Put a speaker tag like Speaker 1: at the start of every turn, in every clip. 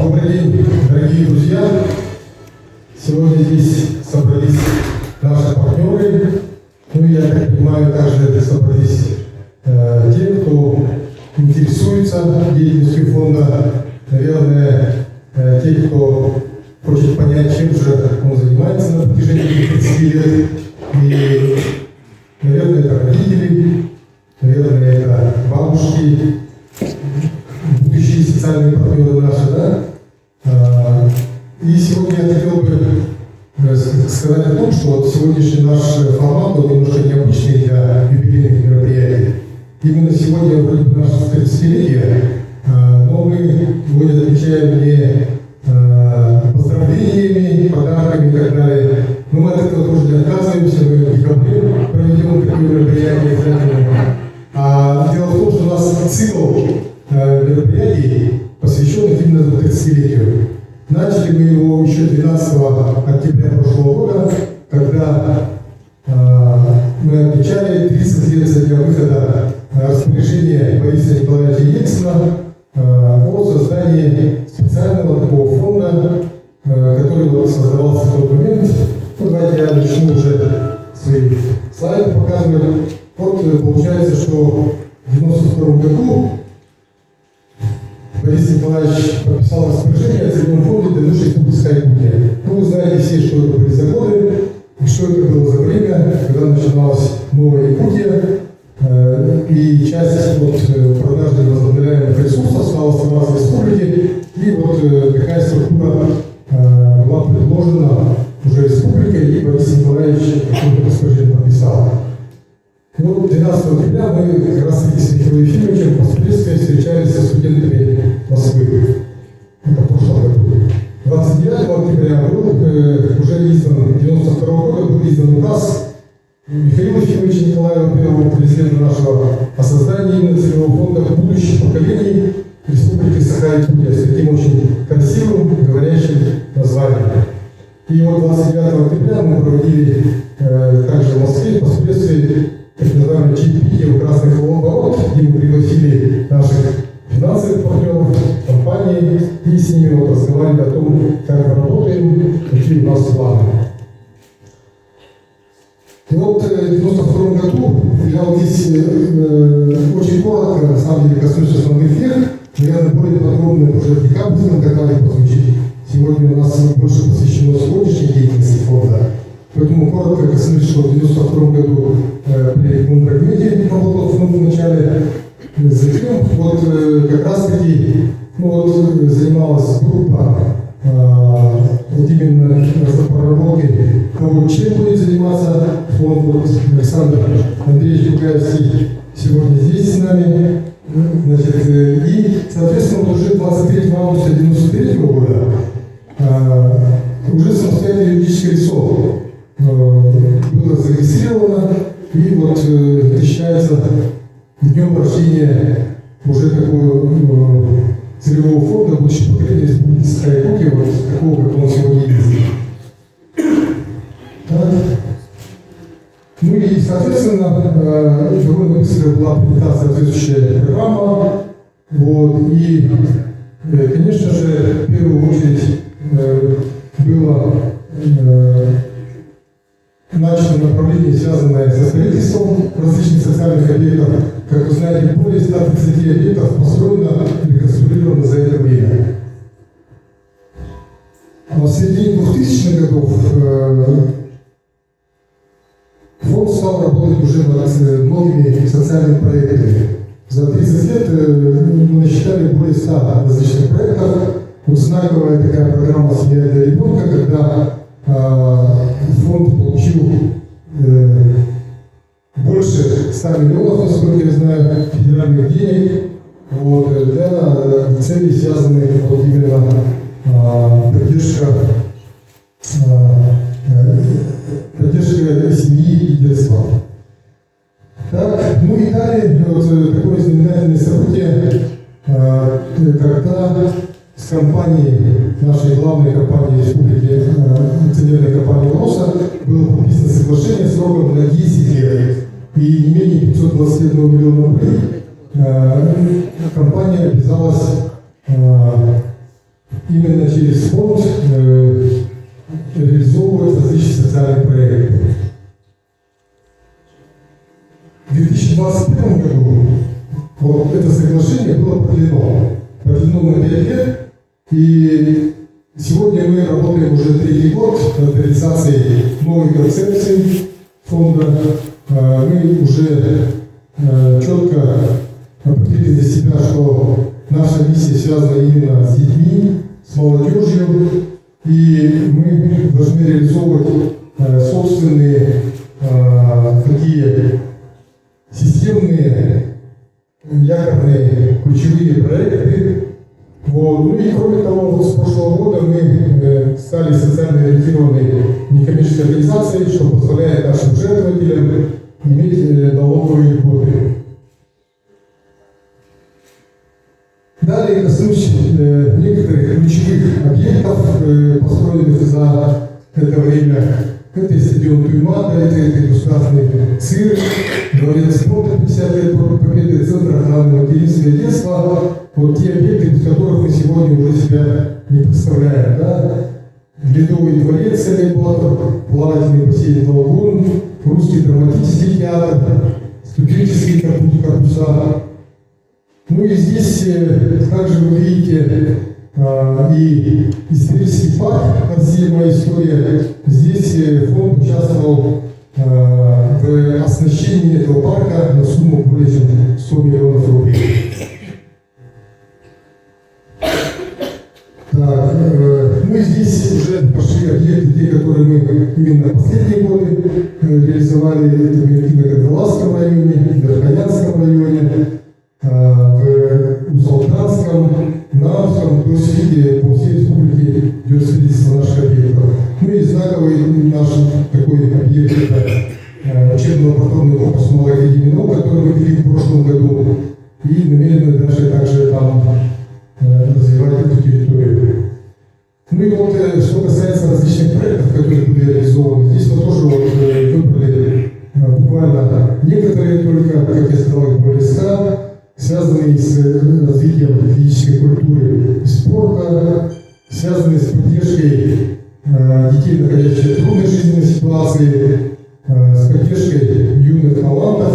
Speaker 1: Добрый день, дорогие друзья! Сегодня здесь собрались наши партнеры. Ну, я так понимаю, также собрались те, кто интересуется деятельностью фонда. Наверное, те, кто хочет понять, чем же он занимается на протяжении 30 лет. И, наверное, это родители, наверное, это бабушки, будущие социальные партнеры наши, да? И сегодня я хотел бы сказать о том, что вот сегодняшний наш формат, он немножко необычный для юбилейных мероприятий. Именно сегодня наше 30-летие, но мы сегодня отмечаем не поздравлениями, подарками и так далее. Но мы от этого тоже не отказываемся, мы в декабре проведем такое мероприятие обязательно. Дело в том, что у нас цикл мероприятий, посвященных именно 30-летию. Начали мы его еще 12 октября прошлого года, когда мы отмечали 30 лет со дня выхода распоряжения Бориса Николаевича Ельцина о создании специального такого фонда, который вот создавался в тот момент. Ну, давайте я начну уже свои слайды показывать. Вот получается, что в 1992 году Борис Николаевич подписал распоряжение о целевом фонде для нужд республики Якутия. Ну, вы знаете все, что это были за годы, и что это было за время, когда начиналась новая Якутия, и часть продажи возобновляемых ресурсов стала оставаться в республике, и вот такая структура была предложена уже республикой, и Борис Николаевич это распоряжение подписал. И вот 12 октября мы как раз с Михаилом Ефимовичем впоследствии встречались со студентами Москвы. Это в прошлом году. 29 октября уже издан, 92 года был издан указ Михаила Ефимовича Николаева, первого президента нашего, о создании именно целевого фонда будущих поколений Республики Саха-Якутия с таким очень красивым, говорящим названием. И вот 29 октября мы проводили также в Москве впоследствии так называемое чаепитие у Красных Ворот, где мы пригласили наших финансовых партнеров, компаний, и с ними вот разговаривали о том, как мы работаем, какие у нас планы. И вот в 1992 году я вот здесь очень коротко, на самом деле, коснусь основных тех, наверное, более подробно уже в декабре докладе прозвучит. Сегодня у нас больше посвящено сегодняшней деятельности фонда. Поэтому коротко коснусь, что в 1992 году при Мундрагмеде работал фонд в начале. Затем вот как раз таки занималась группа вот именно проработкой того, чем будет заниматься фонд. Вот Александр Андреевич Бугаевский сегодня здесь с нами. Значит, и, соответственно, уже 23 августа 1993 года уже самостоятельное юридическое лицо было зарегистрировано и вот считается днем рождения уже такого целевого фонда будущего поколения Республики Саха-Якутия, вот такого, как он сегодня есть. Ну и, соответственно, довольно быстро была принята соответствующая программа. Вот, и, конечно же, в первую очередь было начато направление, связанное со строительством различных социальных объектов. Как вы знаете, более 130 объектов построено и реконструировано за это время. А в середине 2000-х годов фонд стал работать уже над многими социальными проектами. За 30 лет мы насчитали более 100 различных проектов. Вот знаковая такая программа «Семья для ребенка», когда фонд получил больше 100 миллионов, насколько я знаю, федеральных денег вот, для целей, связанных вот именно поддержка семьи и детства. Так, ну и далее вот такое знаменательное событие, когда с компанией, нашей главной компании республики, акционерной компании «Роса», было подписано соглашение сроком на 10 лет и не менее 521 миллиона рублей. Компания обязалась именно через фонд реализовывать различные социальные проекты. В 2021 году вот это соглашение было продлено на 5 лет, и сегодня мы работаем уже 3-й год над реализацией новой концепции фонда. Мы уже четко определили для себя, что наша миссия связана именно с детьми, с молодежью, и мы должны реализовывать собственные такие системные, якорные, ключевые проекты. Вот. Ну и кроме того, вот с прошлого года мы стали социально ориентированной некоммерческой организацией, что позволяет нашим жертвователям иметь налоговые льготы. Далее коснусь некоторых ключевых объектов, построенных за это время. Это стадион Туймада, это государственный цирк, дворец спорта 50 лет победы, центр охраны материнства и детства. Вот те объекты, без которых мы сегодня уже себя не представляем. Да? Ледовый дворец, плавательный бассейн Волгун, русский драматический театр, студенческие корпуса. Ну и здесь также вы видите и исторический парк «Россия. Моя история». Здесь фонд участвовал в оснащении этого парка на сумму более чем 100 миллионов рублей. Так, ну и здесь уже пошли объекты, те, которые мы именно последние годы реализовали. Это в Виноградовском районе, в Верхоянском районе, в Узалтранском, Нарвском, то есть видите, по всей республике идет свидетельство наших объектов. Ну и знаковый наш такой объект – это учебно-лабораторный корпус Малой академии наук, который мы ввели в прошлом году, и намерены дальше также там развивать эту территорию. Ну и вот, что касается различных проектов, которые были реализованы, здесь мы тоже вот выбрали буквально некоторые только, как я сказал, их более 100, связанные с развитием физической культуры и спорта, связанные с поддержкой детей, находящихся в трудной жизненной ситуации, с поддержкой юных талантов,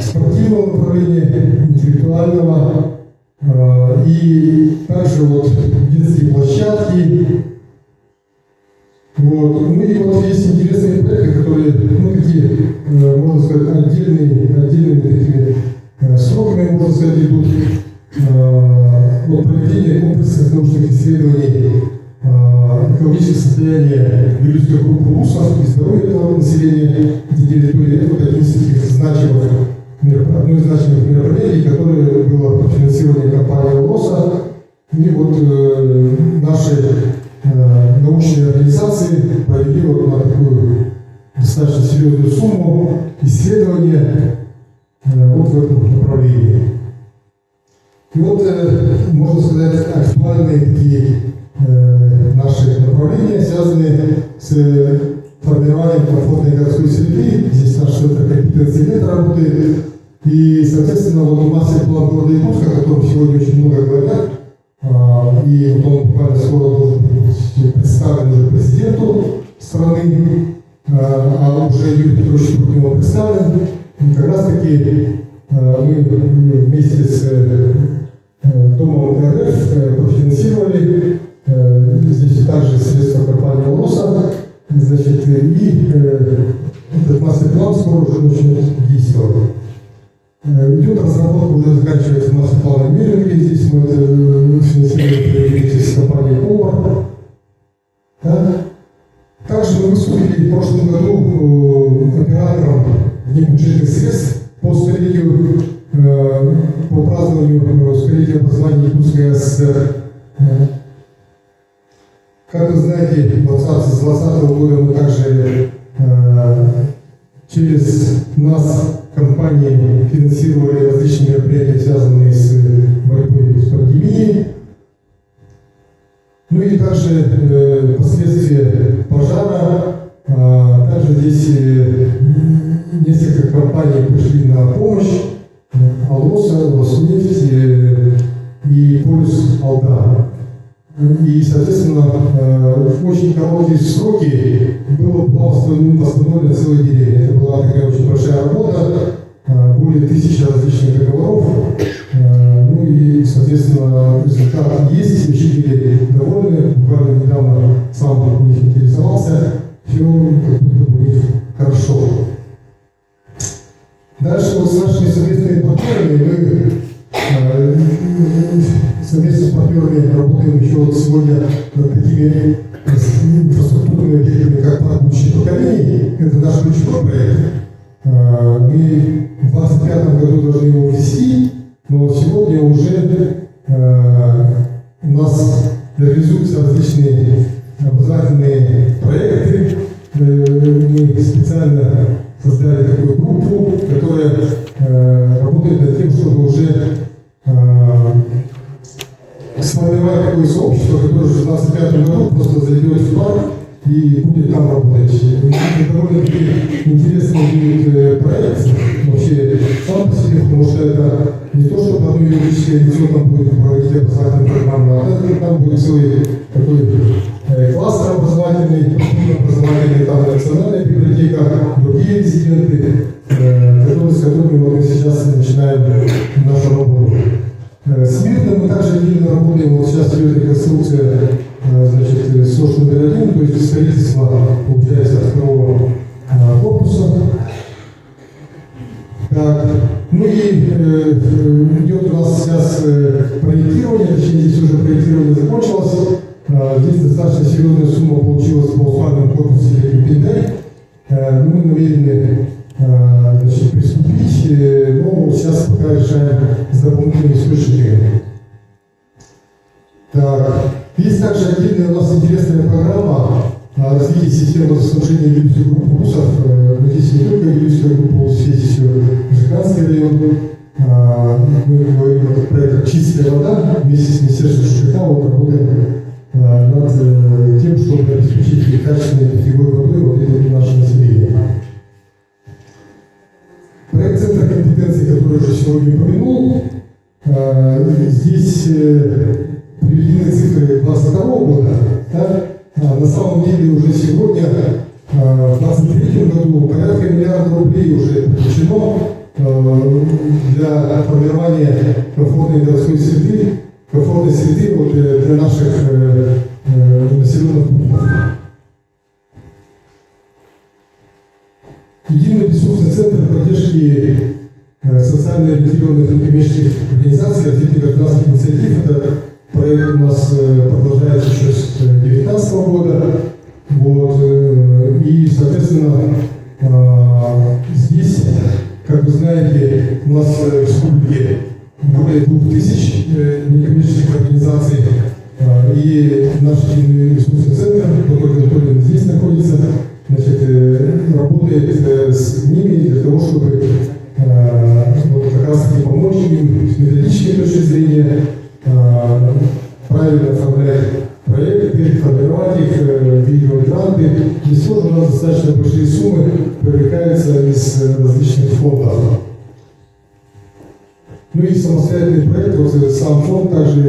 Speaker 1: спортивного направления, интеллектуального, и также вот детские площадки. Вот. Ну и вот есть интересные проекты, которые, ну, такие, можно сказать, отдельными такими сроками, можно сказать, идут. Вот проведение комплексных научных исследований экологического состояния биологической группы УСов и здоровья этого населения этой территории. Это вот одно из значимых мероприятий, которое было профинансировано компанией УРОСа. И вот наши научные организации провели вот на такую достаточно серьезную сумму исследования вот в этом направлении. И вот, можно сказать, актуальные такие наши направления, связанные с формированием комфортной городской среды. Здесь наш центр компетенции лет работает. И, соответственно, вот мастер-план города Якутска, о котором сегодня очень много говорят, и вот он буквально скоро должен быть представлен уже президенту страны, а уже Юрий Петрович Трухин его представлен. И как раз таки мы вместе с Домом РФ профинансировали здесь также средства компании УРОСа, значит, и этот мастер-план скоро уже начнет действовать. Идет разработка, уже заканчивается мастер-план Миринги, здесь мы это финансируем с компанией Повар. Да? Также мы выступили в прошлом году оператором внебюджетных средств по столетию, по празднованию столетия образования Якутской ССР. Как вы знаете, с 2020 года мы также через нас компании финансировали различные мероприятия, связанные с борьбой с пандемией. Ну и также последствия пожара. Также здесь несколько компаний пришли на помощь. Алоса, Роснефть, и полюс Алдан. И, соответственно, в очень короткие сроки было восстановлено целая деревня. Это была такая очень большая работа, более 1000 различных договоров. Ну и, соответственно, результат есть, жители довольны. Буквально недавно сам у них интересовался, все у них хорошо. Дальше вот с нашими совместными партнерами мы совместно с партнерами работаем еще вот сегодня над такими инфраструктурными объектами, как парк будущих поколений. Это наш ключевой проект. Мы в 2025 году должны его ввести, но сегодня уже у нас реализуются различные образовательные проекты. Мы специально создали такую группу, которая работает над тем, чтобы уже сформировать такое сообщество, которое уже в 2025 году просто зайдет в парк и будет там работать. Это довольно-таки интересный будет проект вообще сам по себе, потому что это не то, что одно юридическое лицо там будет проводить образовательную программу, а там будет целый такой кластер образовательный, там национальная библиотека, другие резиденты, с которыми мы сейчас начинаем нашу работу. С Мирным мы также отдельно работаем. Вот сейчас идет реконструкция, значит, СОЖ номер 1, то есть строительство, получается, второго корпуса. Так, ну и идет у нас сейчас проектирование, точнее, здесь уже проектирование закончилось. Здесь достаточно серьезная сумма получилась по спальному корпусу Пиндай. Мы намерены приступить, но сейчас пока решаем с дополнительными источниками. Так, есть также отдельная у нас интересная программа развития системы водоснабжения Вилюйской группы вузов. Но здесь не только Вилюйская группа вузов, здесь еще Жиганский район. Мы говорим о проекте «Чистая вода» вместе с Министерством ЖКХ работаем над тем, чтобы обеспечить качественной питьевой водой вот это наше население. Проект Центра компетенции, который уже сегодня упомянул, здесь приведены цифры 2022 года. Да? На самом деле уже сегодня, в 2023 году, порядка миллиарда рублей уже привлечено для формирования комфортной городской среды, комфортной среды вот, для наших населенных пунктов. Единый ресурсный центр поддержки социально ориентированных некоммерческих организаций, развития гражданских инициатив. Это проект у нас продолжается еще с 2019 года. Вот. И, соответственно, здесь, как вы знаете, у нас в республике более 2000 некоммерческих организаций. И наш единый ресурсный центр, который Анатолий здесь находится, значит, работает с ними для того, чтобы вот как раз таки помочь им с методической точки зрения правильно оформлять проекты, формировать их, выигрывать гранты. Здесь тоже у нас достаточно большие суммы привлекаются из различных фондов. Ну и самостоятельный проект, вот сам фонд также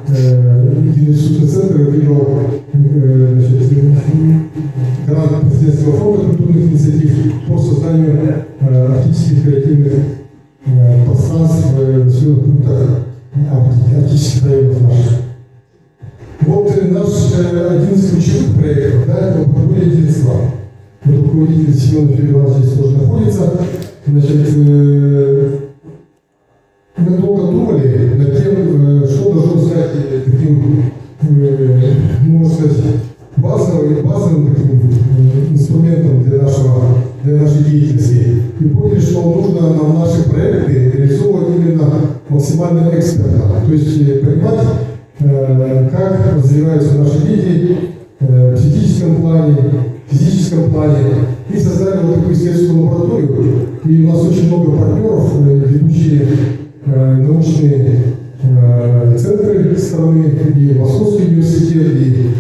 Speaker 1: единый ресурсный центр выиграл грант президентского фонда культурных инициатив по созданию арктических креативных пространств в населенных пунктах арктических районов наших. Вот наш один из ключевых проектов, да, это руководительство. Вот руководитель Семен Федорович здесь тоже находится. Значит, мы долго думали над тем, что должно стать таким, можно сказать, базовым таким инструментом для нашей деятельности. И поняли, что нужно нам наши проекты реализовывать именно максимально экспертно. То есть понимать, как развиваются наши дети в психическом плане, физическом плане. И создали вот такую исследовательскую лабораторию. И у нас очень много партнеров, ведущие научные центры страны, и Московский университет, и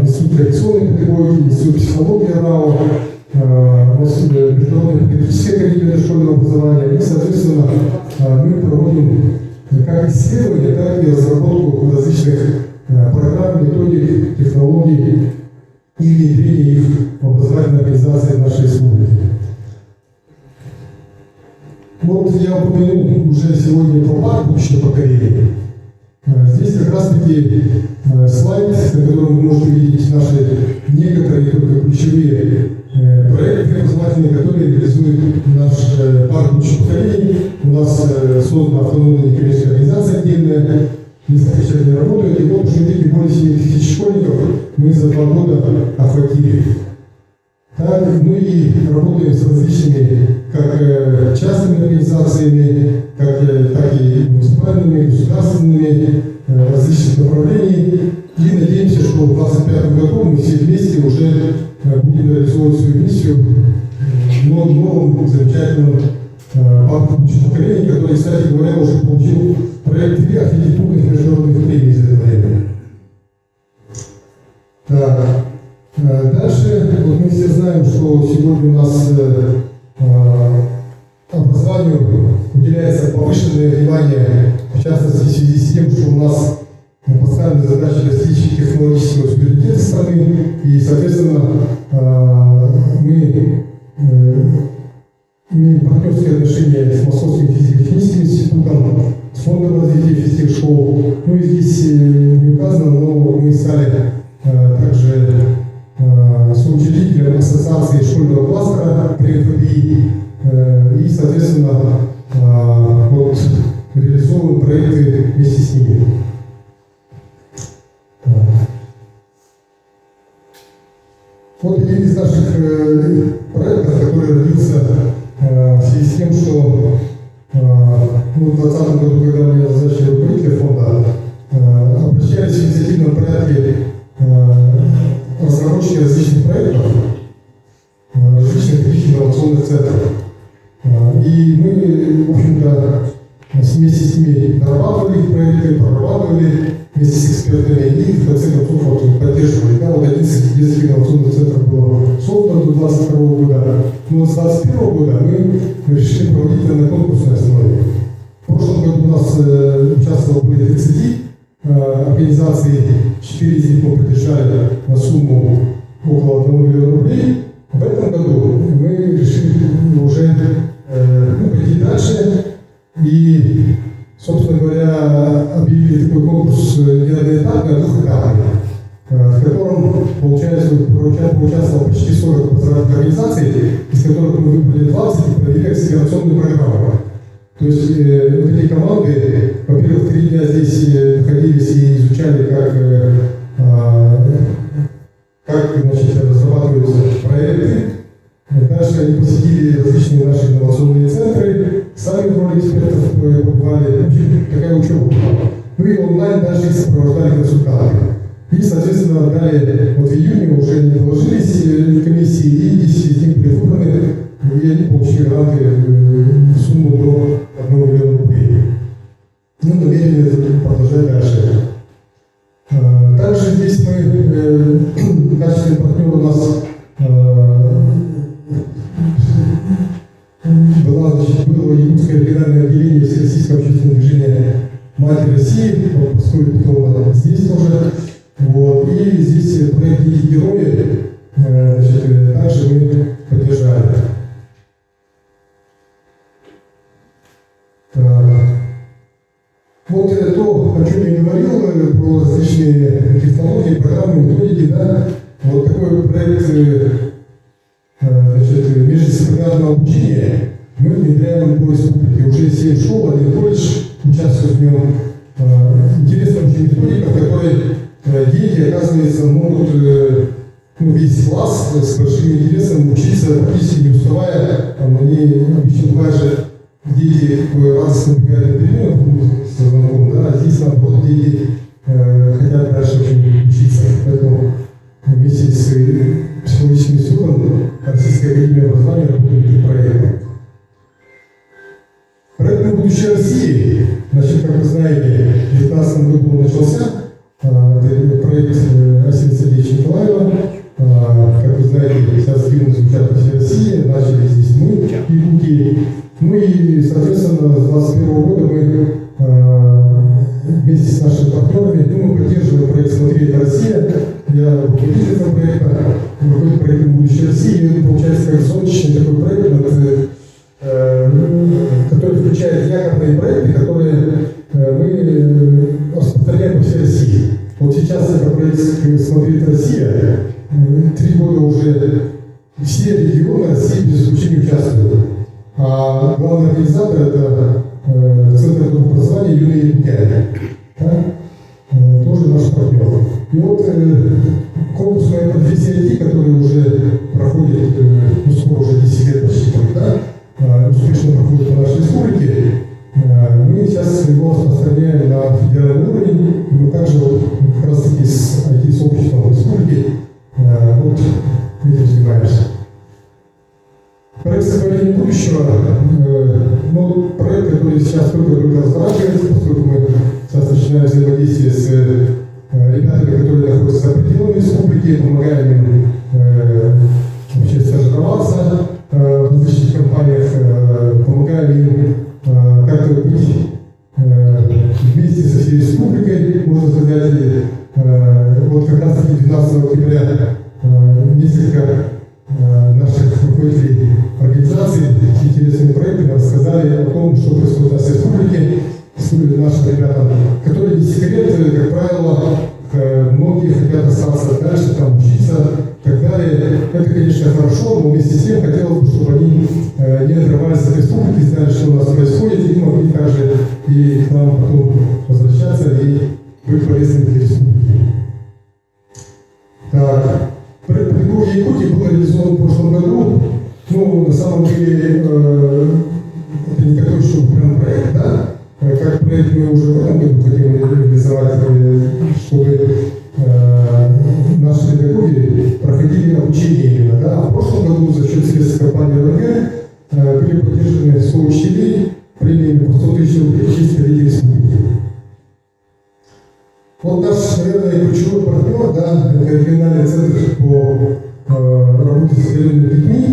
Speaker 1: Институт реакционной педагогики, Институт психологии РАО, Международная педагогическая академия дошкольного образования. И, соответственно, мы проводим как исследования, так и разработку различных программ, методик, технологий и внедрение их в образовательные организации нашей республики. Вот я упомянул уже сегодня про парк будущего поколения. Здесь как раз-таки слайд, на котором вы можете видеть наши некоторые только ключевые проекты образовательные, которые реализует наш парк будущего поколения. У нас создана автономная некоммерческая организация отдельная, несколько человек не работают, и вот уже видите, более 7 тысяч школьников мы за 2 года охватили. Так, ну и работаем с различными как частными организациями, так и муниципальными, государственными, различных направлений. И надеемся, что в 2025 году мы все вместе уже будем реализовывать свою миссию в новом замечательном парке будущего поколения, который, кстати говоря, уже получил проект 3 архитектурных международных премий за это время. Так. Дальше, вот мы все знаем, что сегодня у нас образованию уделяется повышенное внимание, в частности, в связи с тем, что у нас поставлены задачи достичь технологического суверенитета страны, и, соответственно, мы имеем партнерские отношения с Московским физико-техническим институтом, с Фондом развития физических школ. Ну и здесь не указано, но мы стали также соучредителем ассоциации школьного кластера при МФПИ и, соответственно, вот, реализовываем проекты вместе с ними. Вот один из наших проектов, который родился в связи с тем, что в 2020 году, когда меня назначили руководителя фонда, обращались в инициативном порядке разработчики различных проектов, различных таких инновационных центров. И мы, в общем-то, вместе с ними дорабатывали их проекты, прорабатывали вместе с экспертами и в конце концов вот, поддерживали. Да, вот 11 детских инновационных центров было создано до 2022 года, но с 2021 года мы решили проводить это на конкурсной основе. В прошлом году у нас участвовало более 30 организаций, 4 из них мы поддержали на сумму около 1 миллиона рублей. В этом году мы решили уже пойти дальше и, собственно говоря, объявили такой конкурс не одноэтапный, а двухэтапный, в котором поучаствовало почти 40 образовательных организаций, из которых мы выбрали 20 и провели акселерационную программу. То есть эти команды, во-первых, 3 дня здесь находились и изучали, как значит, разрабатываются проекты. Дальше они посетили различные наши инновационные центры, сами в роли экспертов побывали, такая учеба была. Ну и онлайн дальше их сопровождали консультанты. И, соответственно, далее, вот в июне уже не доложились комиссии, и 10 из них были выбраны, и они получили гранты в сумму до 1 миллиона рублей. Мы намерены продолжать дальше. Также здесь мы, качественный партнер у нас было Якутское региональное отделение Всероссийского общественного движения «Мать России», поскольку Петровна здесь тоже. Вот. И здесь проект «Дети герои» также мы поддержали. Вот то, о чем я говорил, про различные технологии, программы, методики, да, вот такой проект междисциплинарного обучения мы внедряем по республике. Уже 7 школ, 1 колледж участвует в нем. Интересная очень методика, в которой дети, оказывается, могут весь класс с большим интересом учиться, практически не уставая. Они обычно бывают же дети радостно бегают на перемену со звонком, да, а здесь наоборот дети хотят дальше очень учиться. Поэтому вместе с психологическим институтом Российской академии образования работаем над проектом. Проект «Будущее России», значит, как вы знаете, в 2019 году он начался. Проект Асилия Сергеевича Николаева. Как вы знаете, сейчас гимны звучат по всей России, начали здесь мы, якуты. Ну и, соответственно, с 2021 года мы руководитель этого проекта, руководитель проекта «Будущее России». Он получается как зонтичный такой проект, который включает якорные проекты, которые мы распространяем по всей России. Вот сейчас это проект «Смотрит Россия». 3 года уже все регионы России без исключения участвуют. А главный организатор – это Центр образования «Юные якутяне». Тоже наш партнер. И вот конкурсная профессия IT, которая уже проходит, скоро уже 10 лет почти, успешно проходит по нашей республике, мы сейчас его распространяем на федеральный уровень. Мы также как раз таки с IT-сообществом республики вот этим занимаемся. Проект «Сотворение будущего», проект, который сейчас только разворачивается, поскольку мы сейчас начинаем взаимодействие с ребятами, которые находятся за пределами республики, помогаем им вообще стажироваться в различных компаниях, помогаем им как-то быть вместе со всей республикой, можно сказать. Вот как раз таки 12 октября несколько наших руководителей организаций с интересными проектами рассказали о том, что происходит в нашей республике, нашим ребятам, которые не секрет, как правило, многие хотят остаться дальше, там учиться и так далее. Это, конечно, хорошо, но вместе с тем хотелось бы, чтобы они не отрывались от республики, знали, что у нас происходит, и могли также и к нам потом возвращаться и быть полезными для республики. Так. Проект «Педагогия Якутии» был реализован в прошлом году. На самом деле, это не такой еще прям проект, да? Как проект мы уже в этом году хотим реализовать, чтобы наши педагоги проходили обучение именно, да? А в прошлом году за счет средств компании РНГ были поддержаны 100 учителей премиями по 100 тысяч рублей в честь столетия республики. Вот наш, наверное, ключевой партнер, да, это региональный центр по работе с одаренными детьми,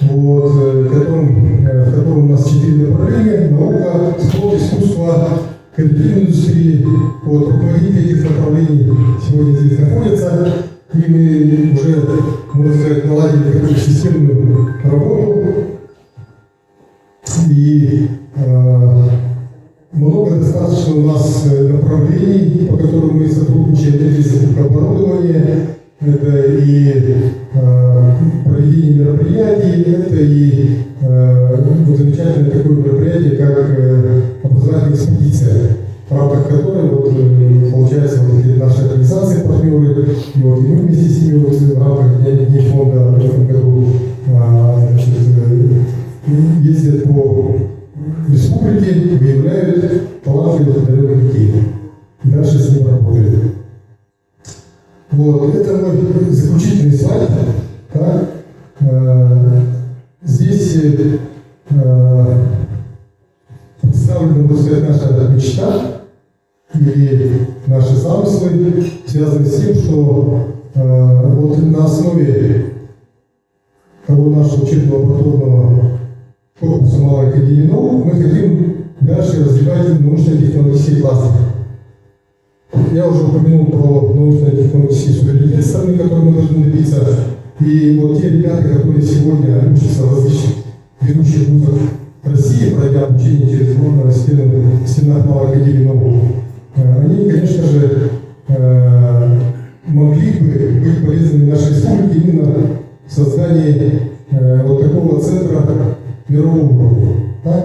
Speaker 1: вот, в котором у нас 4 направления: наука, спорт, искусство, креативная индустрия. Вот, руководители этих направлений сегодня здесь находятся, и мы уже, можно сказать, наладили такую системную работу. И много достаточно у нас направлений, по которым мы сотрудничаем. Это и закупка оборудования, это и проведение мероприятий, это и замечательное такое мероприятие, как образовательная экспедиция, в рамках которой получается наши организации, партнеры, и мы вместе с ними в рамках Дней фонда в этом году ездят по республике, выявляют талантливых одаренных детей. И дальше с ним работают. Вот, это мой заключительный слайд. Да? Здесь представлена, можно сказать, наша мечта или наши замыслы, связанные с тем, что вот на основе того нашего учебно-лабораторного корпуса Малой академии наук мы хотим дальше развивать научно-технологические классы. Я уже упомянул про научно-технологический суверенитет страны, который мы должны добиться. И вот те ребята, которые сегодня учатся в различных ведущих вузах России, пройдя обучение через стенах Малой академии наук, они, конечно же, могли бы быть полезными нашей республике именно в создании вот такого центра мирового уровня. Да?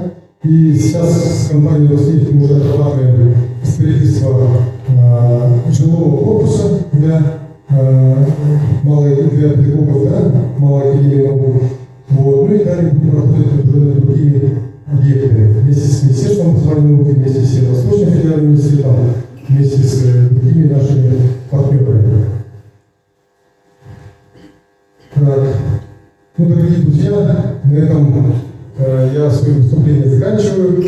Speaker 1: И сейчас с компанией «Роснефть» мы уже отрабатываем строительство жилого корпуса для педагогов, да, Малой академии наук. Вот. Ну и далее будем работать уже над другими объектами. Вместе с Министерством образования и науки, вместе с Северо-Восточным федеральным университетом, вместе с другими нашими партнерами. Дорогие друзья, на этом я свое выступление заканчиваю.